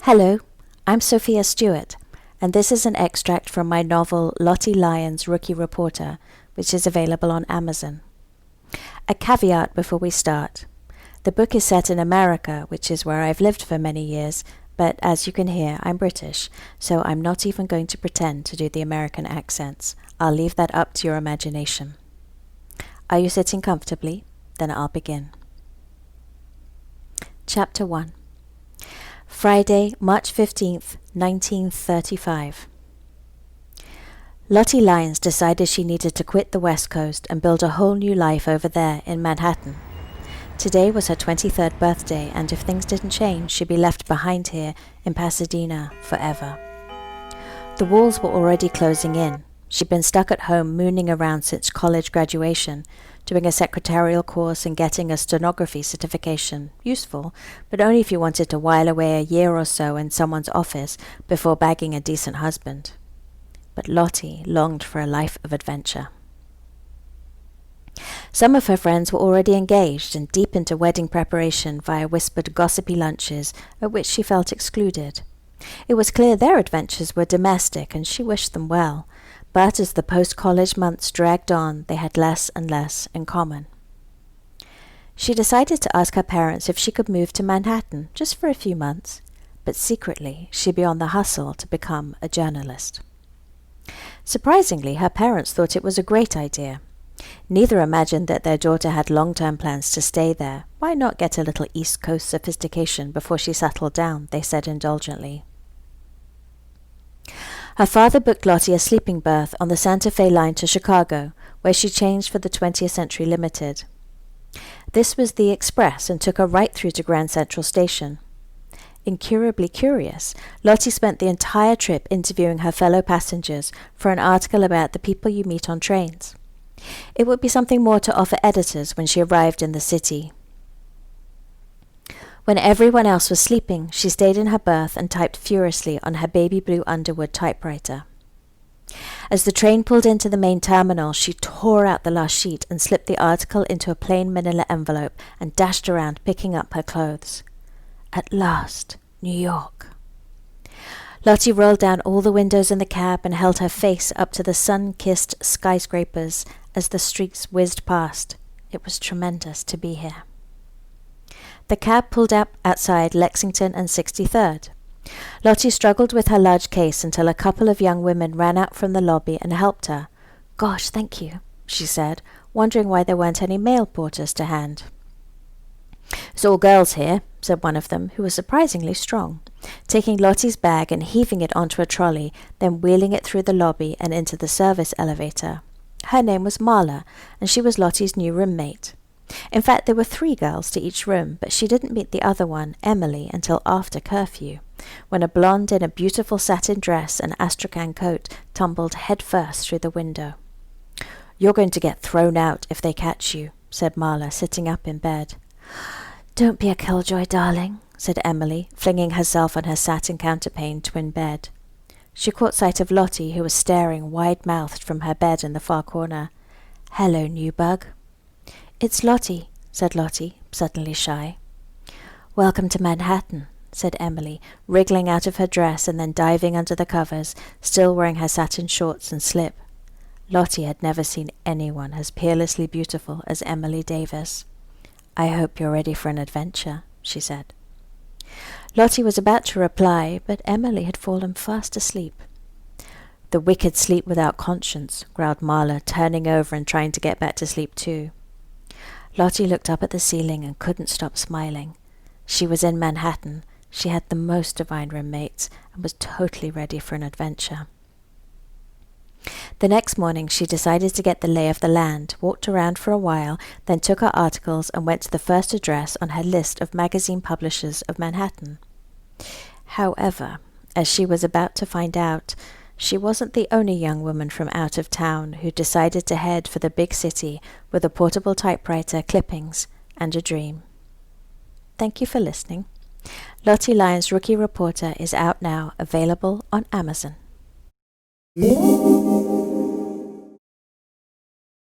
Hello, I'm Sophia Stewart, and this is an extract from my novel Lottie Lyons' Rookie Reporter, which is available on Amazon. A caveat before we start. The book is set in America, which is where I've lived for many years, but as you can hear, I'm British, so I'm not even going to pretend to do the American accents. I'll leave that up to your imagination. Are you sitting comfortably? Then I'll begin. Chapter 1. Friday, March 15th, 1935. Lottie Lyons decided she needed to quit the West Coast and build a whole new life over there in Manhattan. Today was her 23rd birthday, and if things didn't change, she'd be left behind here in Pasadena forever. The walls were already closing in. She'd been stuck at home mooning around since college graduation, doing a secretarial course and getting a stenography certification. Useful, but only if you wanted to while away a year or so in someone's office before bagging a decent husband. But Lottie longed for a life of adventure. Some of her friends were already engaged and deep into wedding preparation via whispered gossipy lunches at which she felt excluded. It was clear their adventures were domestic and she wished them well, but as the post-college months dragged on, they had less and less in common. She decided to ask her parents if she could move to Manhattan just for a few months, but secretly she'd be on the hustle to become a journalist. Surprisingly, her parents thought it was a great idea. Neither imagined that their daughter had long-term plans to stay there. Why not get a little East Coast sophistication before she settled down, they said indulgently. Her father booked Lottie a sleeping berth on the Santa Fe line to Chicago, where she changed for the 20th Century Limited. This was the express and took her right through to Grand Central Station. Incurably curious, Lottie spent the entire trip interviewing her fellow passengers for an article about the people you meet on trains. It would be something more to offer editors when she arrived in the city. When everyone else was sleeping, she stayed in her berth and typed furiously on her baby blue Underwood typewriter. As the train pulled into the main terminal, she tore out the last sheet and slipped the article into a plain manila envelope and dashed around picking up her clothes. At last, New York. Lottie rolled down all the windows in the cab and held her face up to the sun-kissed skyscrapers as the streets whizzed past. It was tremendous to be here. The cab pulled up outside Lexington and 63rd. Lottie struggled with her large case until a couple of young women ran out from the lobby and helped her. "Gosh, thank you," she said, wondering why there weren't any mail porters to hand. "It's all girls here," said one of them, who was surprisingly strong, taking Lottie's bag and heaving it onto a trolley, then wheeling it through the lobby and into the service elevator. Her name was Marla, and she was Lottie's new roommate. In fact, there were 3 girls to each room, but she didn't meet the other one, Emily, until after curfew, when a blonde in a beautiful satin dress and astrakhan coat tumbled headfirst through the window. "You're going to get thrown out if they catch you," said Marla, sitting up in bed. "Don't be a killjoy, darling," said Emily, flinging herself on her satin counterpane twin bed. She caught sight of Lottie, who was staring wide-mouthed from her bed in the far corner. "Hello, new bug." "It's Lottie," said Lottie, suddenly shy. "Welcome to Manhattan," said Emily, wriggling out of her dress and then diving under the covers, still wearing her satin shorts and slip. Lottie had never seen anyone as peerlessly beautiful as Emily Davis. "I hope you're ready for an adventure," she said. Lottie was about to reply, but Emily had fallen fast asleep. "The wicked sleep without conscience," growled Marla, turning over and trying to get back to sleep too. Lottie looked up at the ceiling and couldn't stop smiling. She was in Manhattan, she had the most divine roommates, and was totally ready for an adventure. The next morning she decided to get the lay of the land, walked around for a while, then took her articles and went to the first address on her list of magazine publishers of Manhattan. However, as she was about to find out, she wasn't the only young woman from out of town who decided to head for the big city with a portable typewriter, clippings, and a dream. Thank you for listening. Lottie Lyons' Rookie Reporter is out now, available on Amazon.